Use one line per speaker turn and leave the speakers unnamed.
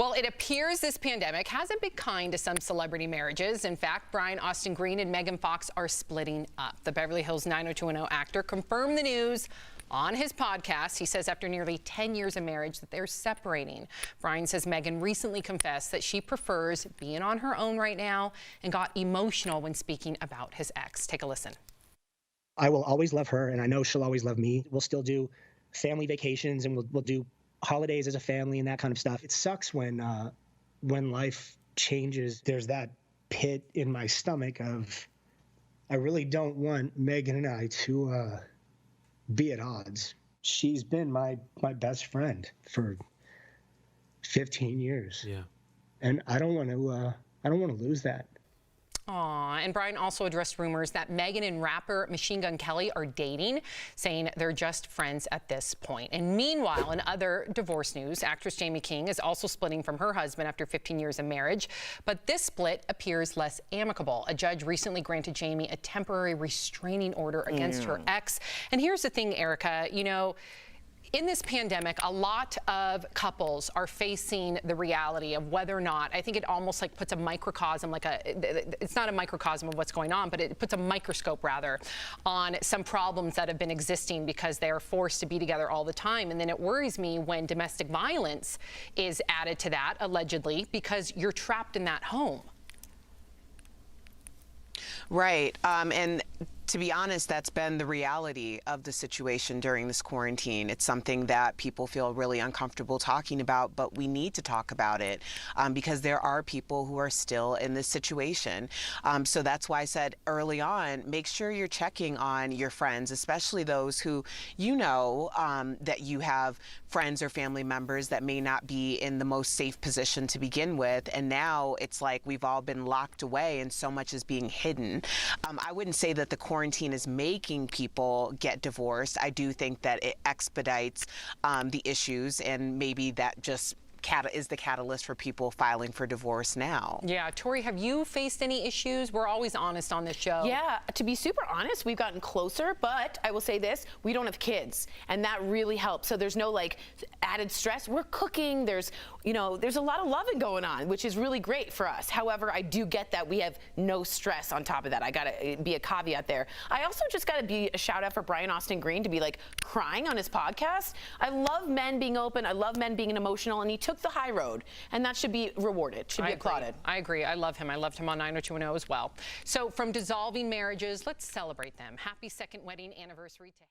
Well, it appears this pandemic hasn't been kind to some celebrity marriages. In fact, Brian Austin Green and Megan Fox are splitting up. The Beverly Hills 90210 actor confirmed the news on his podcast. He says after nearly 10 years of marriage that they're separating. Brian says Megan recently confessed that she prefers being on her own right now and got emotional when speaking about his ex. Take a listen.
I will always love her, and I know she'll always love me. We'll still do family vacations, and we'll do holidays as a family and that kind of stuff. It sucks when life changes. There's that pit in my stomach of, I really don't want Megan and I to be at odds. She's been my best friend for 15 years.
Yeah.
And I don't want to lose that.
Aw, and Brian also addressed rumors that Megan and rapper Machine Gun Kelly are dating, saying they're just friends at this point. And meanwhile, in other divorce news, actress Jamie King is also splitting from her husband after 15 years of marriage. But this split appears less amicable. A judge recently granted Jamie a temporary restraining order against her ex. And here's the thing, Erica, you know, in this pandemic, a lot of couples are facing the reality of whether or not, I think it almost like puts a microcosm, it's not a microcosm of what's going on, but it puts a microscope rather on some problems that have been existing because they are forced to be together all the time. And then it worries me when domestic violence is added to that, allegedly, because you're trapped in that home.
Right. And to be honest, that's been the reality of the situation during this quarantine. It's something that people feel really uncomfortable talking about, but we need to talk about it because there are people who are still in this situation. So that's why I said early on, make sure you're checking on your friends, especially those who you know that you have friends or family members that may not be in the most safe position to begin with. And now it's like we've all been locked away and so much is being hidden. I wouldn't say that the quarantine is making people get divorced. I do think that it expedites the issues, and maybe that just is the catalyst for people filing for divorce now.
Yeah, Tori, have you faced any issues? We're always honest on this show.
Yeah, to be super honest, we've gotten closer, but I will say this, we don't have kids, and that really helps. So there's no like added stress. We're cooking, there's a lot of loving going on, which is really great for us. However, I do get that we have no stress on top of that. I gotta be a caveat there. I also just gotta be a shout out for Brian Austin Green to be like crying on his podcast. I love men being open, I love men being emotional, and he took the high road, and that should be rewarded, should be applauded.
I agree. I love him. I loved him on 90210 as well. So from dissolving marriages, let's celebrate them. Happy second wedding anniversary to